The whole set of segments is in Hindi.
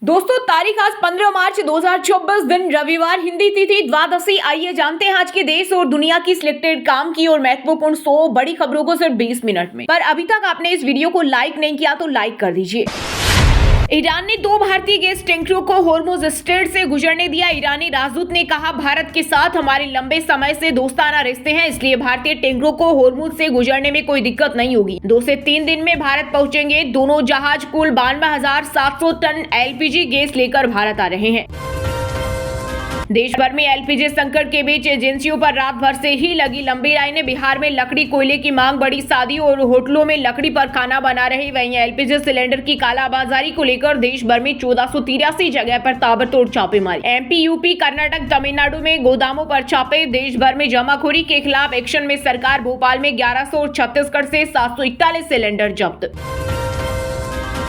दोस्तों तारीख आज 15 मार्च 2024 दिन रविवार, हिंदी तिथि द्वादशी। आइए जानते हैं आज के देश और दुनिया की सिलेक्टेड काम की और महत्वपूर्ण 100 बड़ी खबरों को सिर्फ 20 मिनट में। पर अभी तक आपने इस वीडियो को लाइक नहीं किया तो लाइक कर दीजिए। ईरान ने 2 भारतीय गैस टैंकरों को होर्मुज स्ट्रेट से गुजरने दिया। ईरानी राजदूत ने कहा, भारत के साथ हमारे लंबे समय से दोस्ताना रिश्ते हैं, इसलिए भारतीय टैंकरों को होर्मुज से गुजरने में कोई दिक्कत नहीं होगी। 2 से 3 दिन में भारत पहुंचेंगे। दोनों जहाज कुल 92,700 टन एलपीजी गैस लेकर भारत आ रहे हैं। देश भर में एलपीजी संकट के बीच एजेंसियों पर रात भर से ही लगी लंबी लाइनें। बिहार में लकड़ी कोयले की मांग बढ़ी। शादियों और होटलों में लकड़ी पर खाना बना रहे। वहीं एलपीजी सिलेंडर की कालाबाजारी को लेकर देश भर में 1483 जगह पर ताबड़तोड़ छापेमारी। एमपी, यूपी, कर्नाटक, तमिलनाडु में गोदामों पर छापे। देश भर में जमाखोरी के खिलाफ एक्शन में सरकार। भोपाल में 1100 और छत्तीसगढ़ से 741 सिलेंडर जब्त।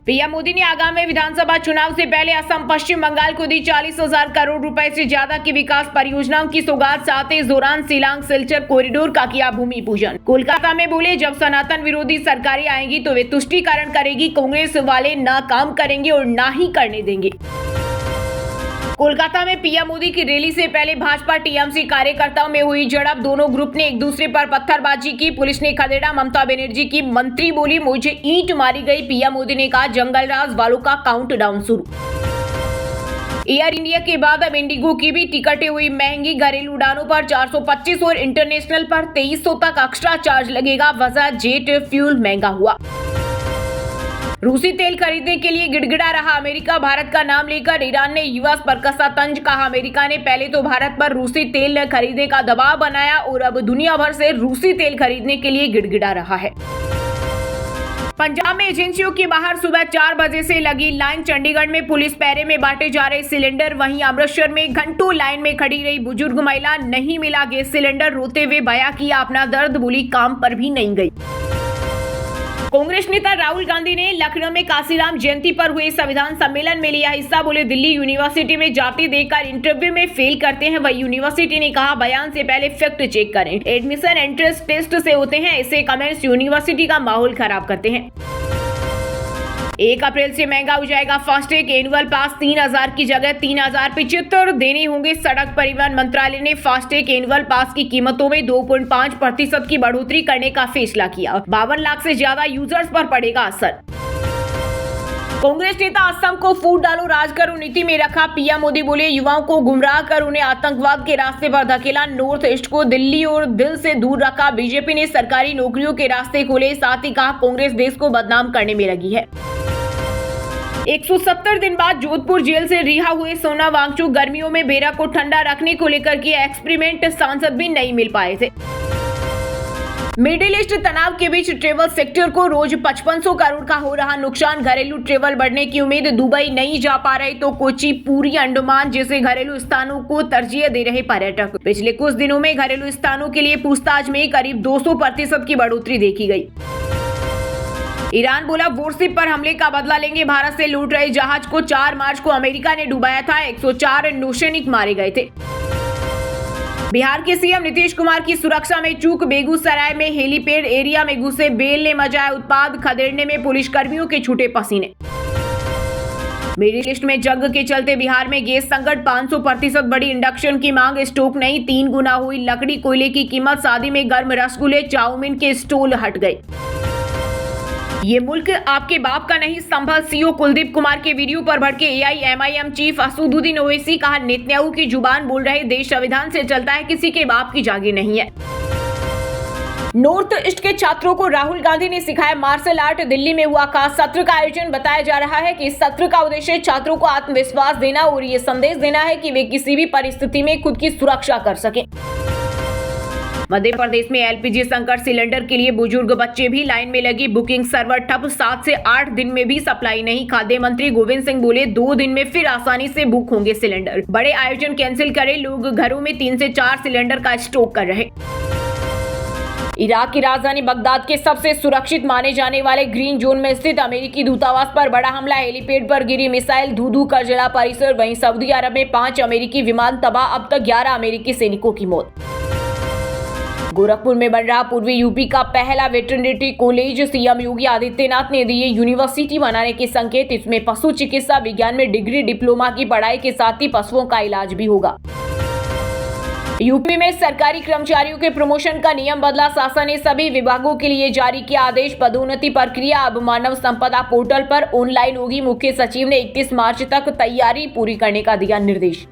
पीएम मोदी ने आगामी विधानसभा चुनाव से पहले असम, पश्चिम बंगाल को दी 40,000 करोड़ रुपए से ज्यादा की विकास परियोजनाओं की सौगात। साथ ही इस दौरान शिलांग सिलचर कॉरिडोर का किया भूमि पूजन। कोलकाता में बोले, जब सनातन विरोधी सरकारें आएंगी तो वे तुष्टीकरण करेगी। कांग्रेस वाले ना काम करेंगे और ना ही करने देंगे। कोलकाता में पीएम मोदी की रैली से पहले भाजपा टीएमसी कार्यकर्ताओं में हुई झड़प। दोनों ग्रुप ने एक दूसरे पर पत्थरबाजी की। पुलिस ने खदेड़ा। ममता बनर्जी की मंत्री बोली, मुझे ईंट मारी गई। पीएम मोदी ने कहा, जंगलराज वालों का काउंटडाउन शुरू। एयर इंडिया के बाद अब इंडिगो की भी टिकटें हुई महंगी। घरेलू उड़ानों पर 425 और इंटरनेशनल पर 2300 तक एक्स्ट्रा चार्ज लगेगा। वजह जेट फ्यूल महंगा हुआ। रूसी तेल खरीदने के लिए गिड़गिड़ा रहा अमेरिका। भारत का नाम लेकर ईरान ने यूएस पर कसा तंज। कहा, अमेरिका ने पहले तो भारत पर रूसी तेल खरीदने का दबाव बनाया और अब दुनिया भर से रूसी तेल खरीदने के लिए गिड़गिड़ा रहा है। पंजाब में एजेंसियों के बाहर सुबह 4 बजे से लगी लाइन। चंडीगढ़ में पुलिस पैरे में बांटे जा रहे सिलेंडर। वहीं अमृतसर में घंटों लाइन में खड़ी रही बुजुर्ग महिला। नहीं मिला गैस सिलेंडर। रोते हुए बयां किया अपना दर्द। बोली, काम पर भी नहीं गई। कांग्रेस नेता राहुल गांधी ने लखनऊ में काशीराम जयंती पर हुए संविधान सम्मेलन में लिया हिस्सा। बोले, दिल्ली यूनिवर्सिटी में जाति देकर इंटरव्यू में फेल करते हैं। वही यूनिवर्सिटी ने कहा, बयान से पहले फैक्ट चेक करें। एडमिशन एंट्रेंस टेस्ट से होते हैं। ऐसे कमेंट्स यूनिवर्सिटी का माहौल खराब करते हैं। 1 अप्रैल से महंगा हो जाएगा फास्टैग। एनुअल पास 3,000 की जगह 3,075 देने होंगे। सड़क परिवहन मंत्रालय ने फास्टैग एनुअल पास की कीमतों में 2.5% की बढ़ोतरी करने का फैसला किया। 52 लाख से ज्यादा यूजर्स पर पड़ेगा असर। कांग्रेस नेता असम को फूट डालो राज करो नीति में रखा। पीएम मोदी बोले, युवाओं को गुमराह कर उन्हें आतंकवाद के रास्ते पर धकेला। नॉर्थ ईस्ट को दिल्ली और दिल से दूर रखा। बीजेपी ने सरकारी नौकरियों के रास्ते खोले। साथ ही कहा, कांग्रेस देश को बदनाम करने में लगी है। 170 दिन बाद जोधपुर जेल से रिहा हुए सोना वांगचुक। गर्मियों में बेरा को ठंडा रखने को लेकर किया एक्सपेरिमेंट। सांसद भी नहीं मिल पाए थे। मिडिल ईस्ट तनाव के बीच ट्रेवल सेक्टर को रोज 5500 करोड़ का हो रहा नुकसान। घरेलू ट्रेवल बढ़ने की उम्मीद। दुबई नहीं जा पा रहे तो कोची, पूरी, अंडमान जैसे घरेलू स्थानों को तरजीह दे रहे पर्यटक। पिछले कुछ दिनों में घरेलू स्थानों के लिए पूछताछ में करीब 200% की बढ़ोतरी देखी गई। ईरान बोला, वॉरशिप पर हमले का बदला लेंगे। भारत से लूट रहे जहाज को 4 मार्च को अमेरिका ने डुबाया था। 104 नौसैनिक मारे गए थे। बिहार के सीएम नीतीश कुमार की सुरक्षा में चूक। बेगूसराय में हेलीपैड एरिया में घुसे बेल ने मचाया उत्पाद। खदेड़ने में पुलिसकर्मियों के छूटे पसीने। मिडिल ईस्ट में जंग के चलते बिहार में गैस संकट। 500% बढ़ी इंडक्शन की मांग। स्टोक नहीं 3 गुना हुई लकड़ी कोयले की कीमत। शादी में गर्म रसगुल्ले, चाउमीन के स्टॉल हट गए। ये मुल्क आपके बाप का नहीं। संभल सीओ कुलदीप कुमार के वीडियो पर भड़के एआईएमआईएम चीफ असदुद्दीन ओवैसी। कहा, नेतन्याहू की जुबान बोल रहे देश संविधान से चलता है, किसी के बाप की जागीर नहीं है। नॉर्थ ईस्ट के छात्रों को राहुल गांधी ने सिखाया मार्शल आर्ट। दिल्ली में हुआ खास सत्र का आयोजन। बताया जा रहा है कि इस सत्र का उद्देश्य छात्रों को आत्मविश्वास देना और ये संदेश देना है कि वे किसी भी परिस्थिति में खुद की सुरक्षा कर सकें। मध्य प्रदेश में एलपीजी संकट। सिलेंडर के लिए बुजुर्ग बच्चे भी लाइन में लगी। बुकिंग सर्वर ठप। 7 से 8 दिन में भी सप्लाई नहीं। खाद्य मंत्री गोविंद सिंह बोले, 2 दिन में फिर आसानी से बुक होंगे सिलेंडर। बड़े आयोजन कैंसिल करें। लोग घरों में 3 से 4 सिलेंडर का स्टॉक कर रहे। इराक की राजधानी बगदाद के सबसे सुरक्षित माने जाने वाले ग्रीन जोन में स्थित अमेरिकी दूतावास पर बड़ा हमला। हेलीपैड पर गिरी मिसाइल। धू कर जला परिसर। वहीं सऊदी अरब में 5 अमेरिकी विमान तबाह। अब तक 11 अमेरिकी सैनिकों की मौत। गोरखपुर में बन रहा पूर्वी यूपी का पहला veterinary college CM Yogi Adityanath ने दिए यूनिवर्सिटी बनाने के संकेत। इसमें पशु चिकित्सा विज्ञान में डिग्री डिप्लोमा की पढ़ाई के साथ ही पशुओं का इलाज भी होगा। यूपी में सरकारी कर्मचारियों के प्रमोशन का नियम बदला। शासन ने सभी विभागों के लिए जारी किया आदेश। पदोन्नति प्रक्रिया अब मानव संपदा पोर्टल पर ऑनलाइन होगी। मुख्य सचिव ने 31 मार्च तक तैयारी पूरी करने का दिया निर्देश।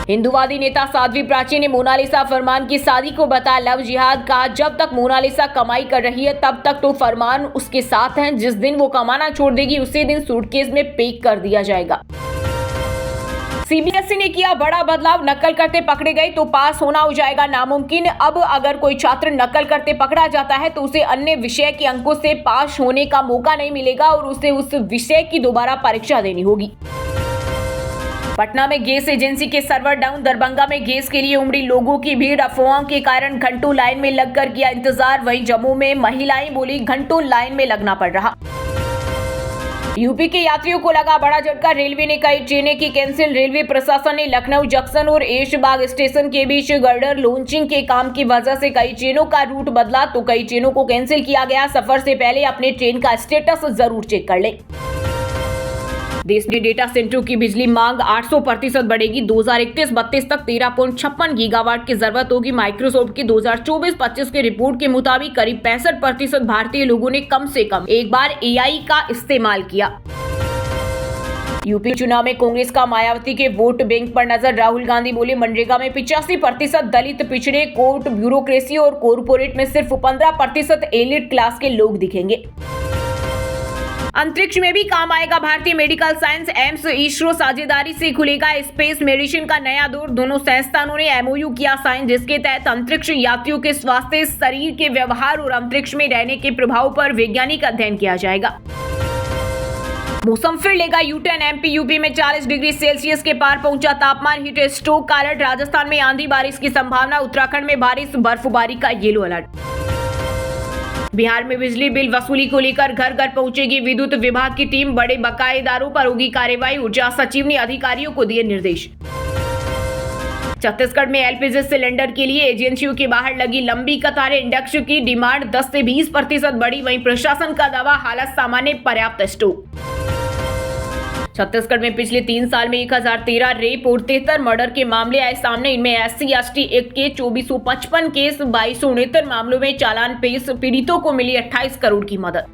हिंदूवादी नेता साध्वी प्राची ने मोनालिसा फरमान की शादी को बताया लव जिहाद का। जब तक मोनालिसा कमाई कर रही है तब तक तो फरमान उसके साथ है। जिस दिन वो कमाना छोड़ देगी उसी दिन सूटकेस में पैक कर दिया जाएगा। सीबीएसई ने किया बड़ा बदलाव। नकल करते पकड़े गए तो पास होना हो जाएगा नामुमकिन। अब अगर कोई छात्र नकल करते पकड़ा जाता है तो उसे अन्य विषय के अंकों से पास होने का मौका नहीं मिलेगा और उसे उस विषय की दोबारा परीक्षा देनी होगी। पटना में गैस एजेंसी के सर्वर डाउन। दरभंगा में गैस के लिए उमड़ी लोगों की भीड़। अफवाहों के कारण घंटों लाइन में लगकर किया इंतजार। वहीं जम्मू में महिलाएं बोली घंटों लाइन में लगना पड़ रहा। यूपी के यात्रियों को लगा बड़ा झटका। रेलवे ने कई ट्रेनें की कैंसिल। रेलवे प्रशासन ने लखनऊ जंक्शन और ऐशबाग स्टेशन के बीच गर्डर लॉन्चिंग के काम की वजह से कई ट्रेनों का रूट बदला तो कई ट्रेनों को कैंसिल किया गया। सफर से पहले अपने ट्रेन का स्टेटस जरूर चेक कर लें। देश में डेटा सेंटरों की बिजली मांग 800% बढ़ेगी। 2031-32 तक 13.56 गीगावाट की जरूरत होगी। माइक्रोसॉफ्ट की 2024-25 की रिपोर्ट के मुताबिक करीब 65% भारतीय लोगों ने कम से कम एक बार एआई का इस्तेमाल किया। यूपी चुनाव में कांग्रेस का मायावती के वोट बैंक पर नजर। राहुल गांधी बोले मनरेगा में 85% दलित, पिछड़े, कोर्ट ब्यूरोक्रेसी और कॉर्पोरेट में सिर्फ 15% एलिट क्लास के लोग दिखेंगे। अंतरिक्ष में भी काम आएगा भारतीय मेडिकल साइंस। एम्स इसरो साझेदारी से खुलेगा स्पेस मेडिसिन का नया दौर। दोनों संस्थानों ने एमओयू किया साइन, जिसके तहत अंतरिक्ष यात्रियों के स्वास्थ्य, शरीर के व्यवहार और अंतरिक्ष में रहने के प्रभाव पर वैज्ञानिक अध्ययन किया जाएगा। मौसम फिर लेगा यूटर्न। एमपी यूपी में 40 डिग्री सेल्सियस के पार पहुंचा तापमान। हीट स्ट्रोक का अलर्ट। राजस्थान में आंधी बारिश की संभावना। उत्तराखंड में बारिश, बर्फबारी का येलो अलर्ट। बिहार में बिजली बिल वसूली को लेकर घर घर पहुंचेगी विद्युत विभाग की टीम। बड़े बकायेदारों पर होगी कार्रवाई। ऊर्जा सचिव ने अधिकारियों को दिए निर्देश। छत्तीसगढ़ में एलपीजी सिलेंडर के लिए एजेंसियों के बाहर लगी लंबी कतारें। इंडक्शन की डिमांड 10 से 20% बढ़ी। वहीं प्रशासन का दावा हालत सामान्य, पर्याप्त स्टॉक। छत्तीसगढ़ में पिछले 3 साल में 1013 रेप और 73 मर्डर के मामले आए सामने। इनमें SC/ST एक्ट के 2455 केस, 2269 मामलों में चालान पेश। पीड़ितों को मिली 28 करोड़ की मदद।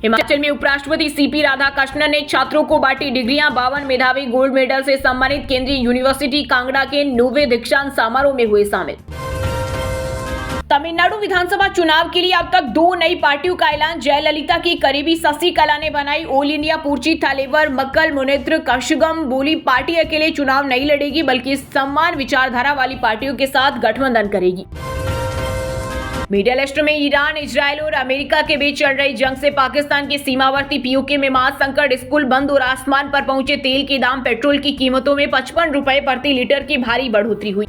हिमाचल में उपराष्ट्रपति CP राधाकृष्णन ने छात्रों को बांटी डिग्रियां। 52 मेधावी गोल्ड मेडल से सम्मानित। केंद्रीय यूनिवर्सिटी कांगड़ा के 9वें दीक्षांत समारोह में हुए शामिल। तमिलनाडु विधानसभा चुनाव के लिए अब तक 2 नई पार्टियों का ऐलान। जयललिता की करीबी शशिकला ने बनाई ऑल इंडिया पूर्ची थालेवर। मक्कल मुनेत्र कशगम बोली पार्टी अकेले चुनाव नहीं लड़ेगी बल्कि समान विचारधारा वाली पार्टियों के साथ गठबंधन करेगी। मिडिल ईस्ट में ईरान, इजराइल और अमेरिका के बीच चल रही जंग से पाकिस्तान के सीमावर्ती POK में महासंकट। स्कूल बंद और आसमान पर पहुंचे तेल के दाम। पेट्रोल की कीमतों में 55 रुपए प्रति लीटर की भारी बढ़ोतरी हुई।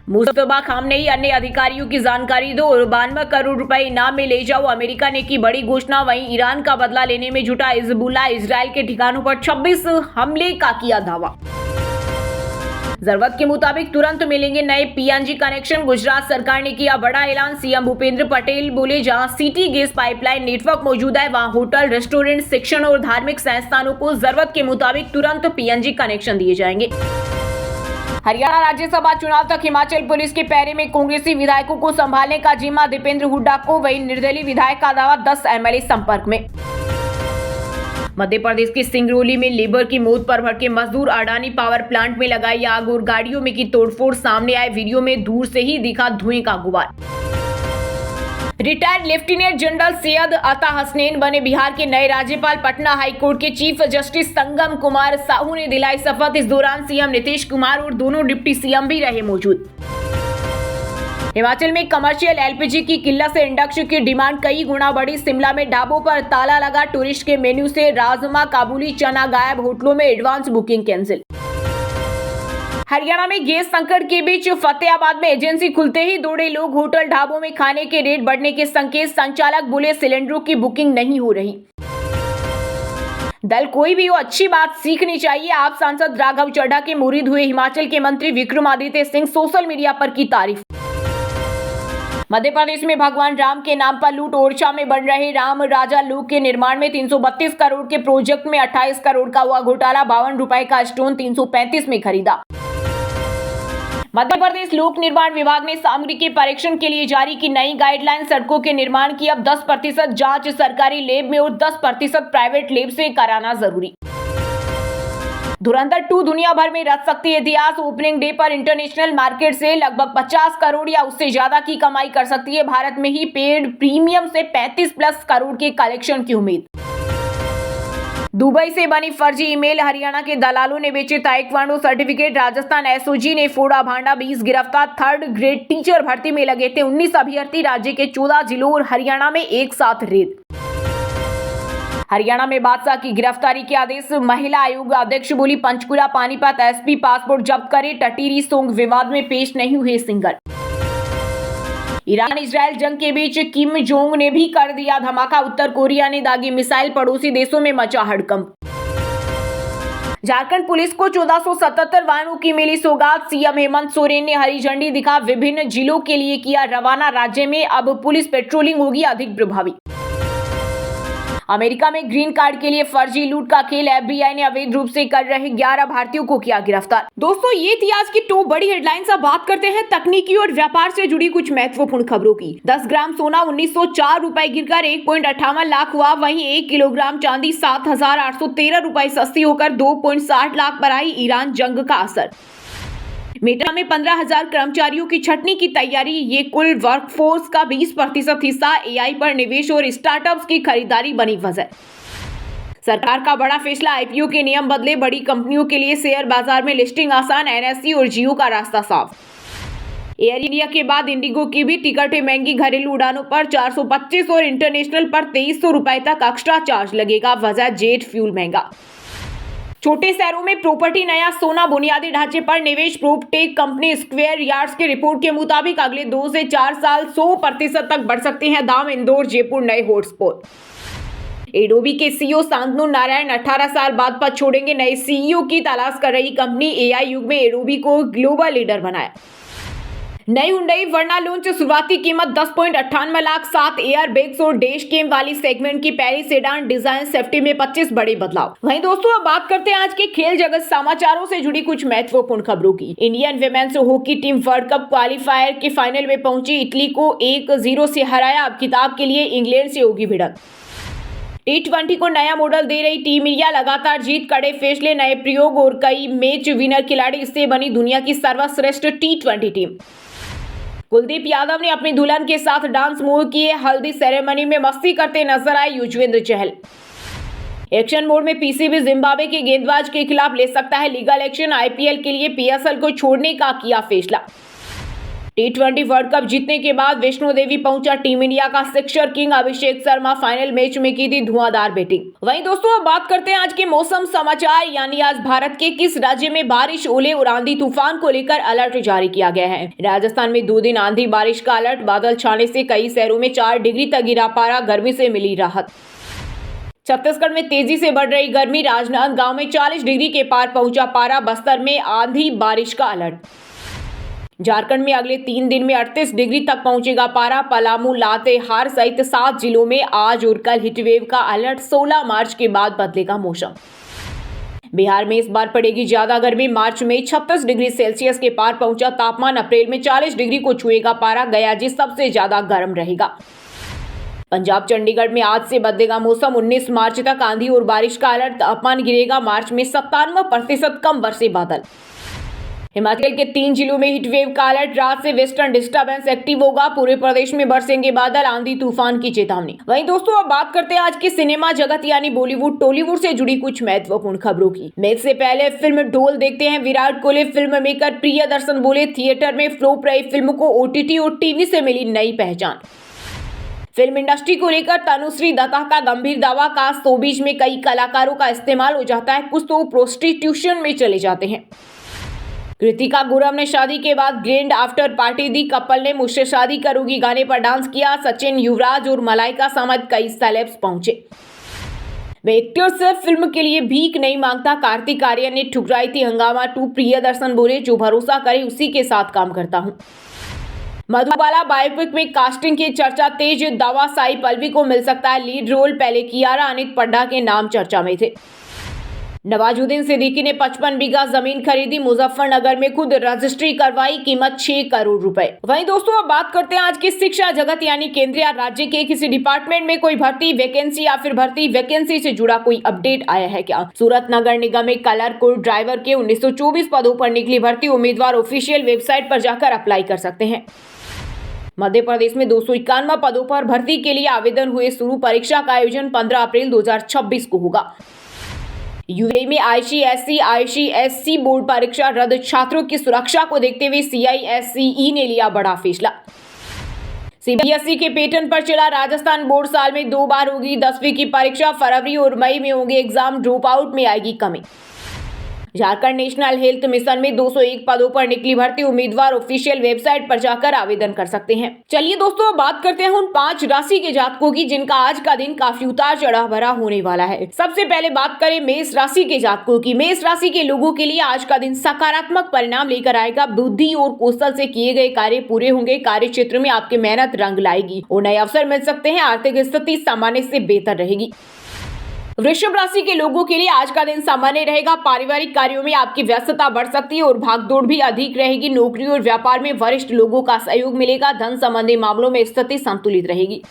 मुस्तफा खामनेई अन्य अधिकारियों की जानकारी दो और 92 करोड़ रुपए इनाम में ले जाओ। अमेरिका ने की बड़ी घोषणा। वहीं ईरान का बदला लेने में जुटा हिजबुल्लाह। इजराइल के ठिकानों पर 26 हमले का किया दावा। जरूरत के मुताबिक तुरंत मिलेंगे नए PNG कनेक्शन। गुजरात सरकार ने किया बड़ा ऐलान। CM भूपेंद्र पटेल बोले जहां सिटी गैस पाइपलाइन नेटवर्क मौजूद है वहां होटल, रेस्टोरेंट, शिक्षण और धार्मिक संस्थानों को जरूरत के मुताबिक तुरंत PNG कनेक्शन दिए जाएंगे। हरियाणा राज्यसभा चुनाव तक हिमाचल पुलिस के पैरे में कांग्रेसी विधायकों को संभालने का जिम्मा दीपेंद्र हुड्डा को। वहीं निर्दलीय विधायक का दावा 10 MLA संपर्क में। मध्य प्रदेश के सिंगरौली में लेबर की मौत पर भड़के मजदूर। अडानी पावर प्लांट में लगाई आग और गाड़ियों में की तोड़फोड़। सामने आए वीडियो में दूर से ही दिखा धुएं का गुबार। रिटायर्ड लेफ्टिनेंट जनरल सैयद अता हसनैन बने बिहार के नए राज्यपाल। पटना हाईकोर्ट के चीफ जस्टिस संगम कुमार साहू ने दिलाई शपथ। इस दौरान CM नीतीश कुमार और दोनों डिप्टी CM भी रहे मौजूद। हिमाचल में कमर्शियल LPG की किल्लत से इंडक्शन की डिमांड कई गुना बढ़ी। शिमला में ढाबों पर ताला लगा। टूरिस्ट के मेन्यू से राजमा, काबुली चना गायब। होटलों में एडवांस बुकिंग कैंसिल। हरियाणा में गैस संकट के बीच फतेहाबाद में एजेंसी खुलते ही दौड़े लोग। होटल, ढाबों में खाने के रेट बढ़ने के संकेत। संचालक बोले सिलेंडरों की बुकिंग नहीं हो रही। दल कोई भी हो, अच्छी बात सीखनी चाहिए। आप सांसद राघव चड्ढा के मुरीद हुए हिमाचल के मंत्री विक्रमादित्य सिंह सोशल मीडिया पर की तारीफ। मध्य प्रदेश में भगवान राम के नाम पर लूट। ओरछा में बन रहे राम राजा लोक के निर्माण में 332 करोड़ के प्रोजेक्ट में 28 करोड़ का हुआ घोटाला। 52 रुपए का स्टोन 335 में खरीदा। मध्य प्रदेश लोक निर्माण विभाग ने सामग्री के परीक्षण के लिए जारी की नई गाइडलाइन। सड़कों के निर्माण की अब 10% जांच सरकारी लैब में और 10% प्राइवेट लैब से कराना जरूरी। धुरंधर 2 दुनिया भर में रच सकती है इतिहास। ओपनिंग डे पर इंटरनेशनल मार्केट से लगभग 50 करोड़ या उससे ज्यादा की कमाई कर सकती है। भारत में ही पेड प्रीमियम से 35+ करोड़ के कलेक्शन की उम्मीद। दुबई से बनी फर्जी ईमेल। हरियाणा के दलालों ने बेचे ताइक्वांडो सर्टिफिकेट। राजस्थान एसओजी ने फोड़ा भांडा। 20 गिरफ्तार। 3rd ग्रेड टीचर भर्ती में लगे थे 19 अभ्यर्थी। राज्य के 14 जिलों और हरियाणा में एक साथ रेड। हरियाणा में बादशाह की गिरफ्तारी के आदेश। महिला आयोग अध्यक्ष बोली पंचकुला पानीपत एसपी पासपोर्ट जब्त करे। टटीरी सोंग विवाद में पेश नहीं हुए सिंगर। ईरान इजरायल जंग के बीच किम जोंग ने भी कर दिया धमाका। उत्तर कोरिया ने दागी मिसाइल। पड़ोसी देशों में मचा हड़कंप। झारखंड पुलिस को 1477 वाहनों की मिली सौगात। सीएम हेमंत सोरेन ने हरी झंडी दिखा। विभिन्न जिलों के लिए किया रवाना। राज्य में अब पुलिस पेट्रोलिंग होगी अधिक प्रभावी। अमेरिका में ग्रीन कार्ड के लिए फर्जी लूट का खेल। एफबीआई ने अवैध रूप से कर रहे 11 भारतीयों को किया गिरफ्तार। दोस्तों, ये थी आज की टॉप बड़ी हेडलाइंस। अब बात करते हैं तकनीकी और व्यापार से जुड़ी कुछ महत्वपूर्ण खबरों की। 10 ग्राम सोना 1904 रुपए गिरकर 1.58 लाख हुआ। वहीं 1 किलोग्राम चांदी 7,813 रुपए सस्ती होकर 2.60 लाख पर आई। ईरान जंग का असर। मेटा में 15,000 कर्मचारियों की छटनी की तैयारी। ये कुल वर्कफोर्स का 20% हिस्सा। एआई पर निवेश और स्टार्टअप्स की खरीदारी बनी वजह। सरकार का बड़ा फैसला। आईपीओ के नियम बदले। बड़ी कंपनियों के लिए शेयर बाजार में लिस्टिंग आसान। एनएसई और जियो का रास्ता साफ। एयर इंडिया के बाद इंडिगो की भी टिकटें महंगी। घरेलू उड़ानों पर 425 और इंटरनेशनल पर 2300 रुपए तक एक्स्ट्रा चार्ज लगेगा। वजह जेट फ्यूल महंगा। छोटे शहरों में प्रॉपर्टी नया सोना। बुनियादी ढांचे पर निवेश। प्रोपटेक कंपनी स्क्वायर यार्ड्स की रिपोर्ट के मुताबिक अगले 2 से 4 साल 100% तक बढ़ सकते हैं दाम। इंदौर जयपुर नए हॉटस्पॉट। एडोबी के सीईओ शांतनु नारायण 18 साल बाद पद छोड़ेंगे। नए सीईओ की तलाश कर रही कंपनी। एआई युग में एडोबी को ग्लोबल लीडर बनाया। नई हुंडई वर्ना लॉन्च। शुरुआती कीमत 10.98 लाख। 7 एयर बैग्स और डैश कैम वाली सेगमेंट की पहली सेडान। डिजाइन सेफ्टी में 25 बड़े बदलाव। वहीं दोस्तों, अब बात करते हैं आज के खेल जगत समाचारों से जुड़ी कुछ महत्वपूर्ण खबरों की। Indian women's hockey team world cup qualifier के फाइनल में पहुंची। इटली को 1-0 से हराया। अब खिताब के लिए इंग्लैंड से होगी भिड़ंत। T20 को नया मॉडल दे रही टीम इंडिया। लगातार जीत, कड़े फैसले, नए प्रयोग और कई मैच विनर खिलाड़ी। इससे बनी दुनिया की सर्वश्रेष्ठ T20 टीम। कुलदीप यादव ने अपनी दुल्हन के साथ डांस मूव किए। हल्दी सेरेमनी में मस्ती करते नजर आए युजवेंद्र चहल। एक्शन मोड में पीसीबी जिम्बाब्वे के गेंदबाज के खिलाफ ले सकता है लीगल एक्शन। आईपीएल के लिए पीएसएल को छोड़ने का किया फैसला। T20 वर्ल्ड कप जीतने के बाद वैष्णो देवी पहुंचा टीम इंडिया का sixer king Abhishek Sharma. Final match में की थी धुआंधार बैटिंग। वहीं दोस्तों, अब बात करते हैं आज के मौसम समाचार। यानी आज भारत के किस राज्य में बारिश, ओले और आंधी तूफान को लेकर अलर्ट जारी किया गया है। राजस्थान में 2 दिन आंधी बारिश का अलर्ट। बादल छाने से कई शहरों में 4 डिग्री तक गिरा पारा। गर्मी से मिली राहत। छत्तीसगढ़ में तेजी से बढ़ रही गर्मी। राजनांदगांव में 40 डिग्री के पार पहुंचा पारा। बस्तर में आंधी बारिश का अलर्ट। झारखंड में अगले 3 दिन में 38 डिग्री तक पहुंचेगा पारा। पलामू, लातेहार सहित 7 जिलों में आज और कल हीटवेव का अलर्ट। 16 मार्च के बाद बदलेगा मौसम। बिहार में इस बार पड़ेगी ज्यादा गर्मी। मार्च में 36 डिग्री सेल्सियस के पार पहुंचा तापमान। अप्रैल में 40 डिग्री को छुएगा पारा। गया जी सबसे ज्यादा गर्म रहेगा। पंजाब चंडीगढ़ में आज से बदलेगा मौसम। 19 मार्च तक आंधी और बारिश का अलर्ट। तापमान गिरेगा। मार्च में 97% कम बरसे बादल। हिमाचल के 3 जिलों में हीटवेव का अलर्ट। रात से वेस्टर्न डिस्टर्बेंस एक्टिव होगा। पूरे प्रदेश में बरसेंगे बादल। आंधी तूफान की चेतावनी। वहीं दोस्तों, अब बात करते हैं आज के सिनेमा जगत यानी बॉलीवुड टॉलीवुड से जुड़ी कुछ महत्वपूर्ण खबरों की। मैच से पहले फिल्म ढोल देखते हैं विराट कोहली। फिल्म मेकर प्रियदर्शन बोले थिएटर में फ्लॉप रही फिल्म को ओटीटी और टीवी से मिली नई पहचान। फिल्म इंडस्ट्री को लेकर तनुश्री दत्ता का गंभीर दावा। का शोबिज में कई कलाकारों का इस्तेमाल हो जाता है, कुछ तो प्रोस्टिट्यूशन में चले जाते हैं। कृतिका गुरव ने शादी के बाद ग्रैंड आफ्टर पार्टी दी। कपल ने मुझसे शादी करोगी गाने पर डांस किया। सचिन, युवराज और मलाइका समेत कई सेलेब्स पहुंचे। मैं एक्टर से फिल्म के लिए भीख नहीं मांगता, कार्तिक आर्यन ने ठुकराई थी हंगामा 2। प्रियदर्शन बोले जो भरोसा करे उसी के साथ काम करता हूं। मधुबाला बायोपिक में कास्टिंग की चर्चा तेज, दावा साई पल्लवी को मिल सकता है लीड रोल। पहले कियारा अनिक पड्डा के नाम चर्चा में थे। नवाजुद्दीन सिद्दीकी ने 55 बीघा जमीन खरीदी, मुजफ्फरनगर में खुद रजिस्ट्री करवाई, कीमत 6 करोड़ रुपए। वहीं दोस्तों अब बात करते हैं आज की शिक्षा जगत यानी केंद्र या राज्य के किसी डिपार्टमेंट में कोई भर्ती वैकेंसी या फिर भर्ती वैकेंसी से जुड़ा कोई अपडेट आया है क्या? सूरत नगर निगम में कलर ड्राइवर के 1924 पदों पर निकली भर्ती। उम्मीदवार ऑफिशियल वेबसाइट पर जाकर अप्लाई कर सकते हैं। मध्य प्रदेश में 251 पदों पर भर्ती के लिए आवेदन हुए शुरू। परीक्षा का आयोजन 15 अप्रैल 2026 को होगा। यूएई में आईसीएसई बोर्ड परीक्षा रद्द, छात्रों की सुरक्षा को देखते हुए CISE ने लिया बड़ा फैसला। सीबीएसई के पैटर्न पर चला राजस्थान बोर्ड, साल में 2 बार होगी 10वीं की परीक्षा। फरवरी और मई में होंगे एग्जाम, ड्रॉप आउट में आएगी कमी। झारखंड नेशनल हेल्थ मिशन में 201 पदों पर निकली भर्ती। उम्मीदवार ऑफिशियल वेबसाइट पर जाकर आवेदन कर सकते हैं। चलिए दोस्तों अब बात करते हैं उन 5 राशि के जातकों की जिनका आज का दिन काफी उतार चढ़ाव भरा होने वाला है। सबसे पहले बात करें मेष राशि के जातकों की। मेष राशि के लोगों के लिए आज का दिन सकारात्मक परिणाम लेकर आएगा। बुद्धि और कौशल से किए गए कार्य पूरे होंगे। कार्य क्षेत्र में आपकी मेहनत रंग लाएगी और नए अवसर मिल सकते हैं। आर्थिक स्थिति सामान्य से बेहतर रहेगी। वृषभ राशि के लोगों के लिए आज का दिन सामान्य रहेगा। पारिवारिक कार्यों में आपकी व्यस्तता बढ़ सकती है और भागदौड़ भी अधिक रहेगी। नौकरी और व्यापार में वरिष्ठ लोगों का सहयोग मिलेगा। धन संबंधी मामलों में स्थिति संतुलित रहेगी।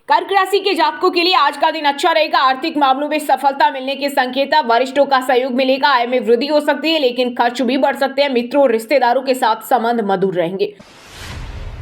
कर्क राशि के जातकों के लिए आज का दिन अच्छा रहेगा। आर्थिक मामलों में सफलता मिलने के संकेत है। वरिष्ठों का सहयोग मिलेगा। आय में वृद्धि हो सकती है लेकिन खर्च भी बढ़ सकते हैं। मित्रों और रिश्तेदारों के साथ संबंध मधुर रहेंगे।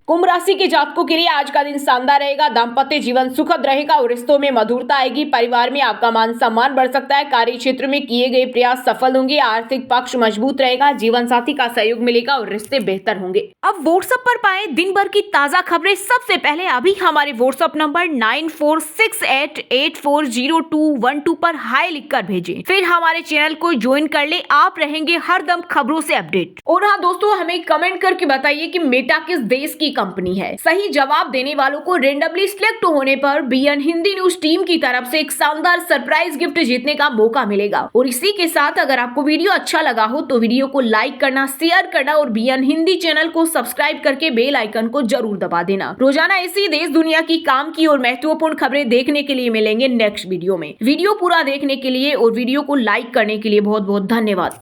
कुंभ राशि के जातकों के लिए आज का दिन शानदार रहेगा। दाम्पत्य जीवन सुखद रहेगा और रिश्तों में मधुरता आएगी। परिवार में आपका मान सम्मान बढ़ सकता है। कार्य क्षेत्र में किए गए प्रयास सफल होंगे। आर्थिक पक्ष मजबूत रहेगा। जीवन साथी का सहयोग मिलेगा और रिश्ते बेहतर होंगे। अब व्हाट्सएप पर पाए दिन भर की ताजा खबरें सबसे पहले अभी हमारे व्हाट्सएप नंबर 9468840212 पर हाई लिखकर भेजें। फिर हमारे चैनल को ज्वाइन कर ले। आप रहेंगे हरदम खबरों से अपडेट। और हाँ दोस्तों, हमें कमेंट करके बताइए कि मेटा किस देश की कंपनी है। सही जवाब देने वालों को रेंडमली सिलेक्ट होने पर BN हिंदी न्यूज टीम की तरफ से एक शानदार सरप्राइज गिफ्ट जीतने का मौका मिलेगा। और इसी के साथ अगर आपको वीडियो अच्छा लगा हो तो वीडियो को लाइक करना, शेयर करना और BN हिंदी चैनल को सब्सक्राइब करके बेल आइकन को जरूर दबा देना। रोजाना ऐसी देश दुनिया की काम की और महत्वपूर्ण खबरें देखने के लिए मिलेंगे नेक्स्ट वीडियो में। वीडियो पूरा देखने के लिए और वीडियो को लाइक करने के लिए बहुत बहुत धन्यवाद।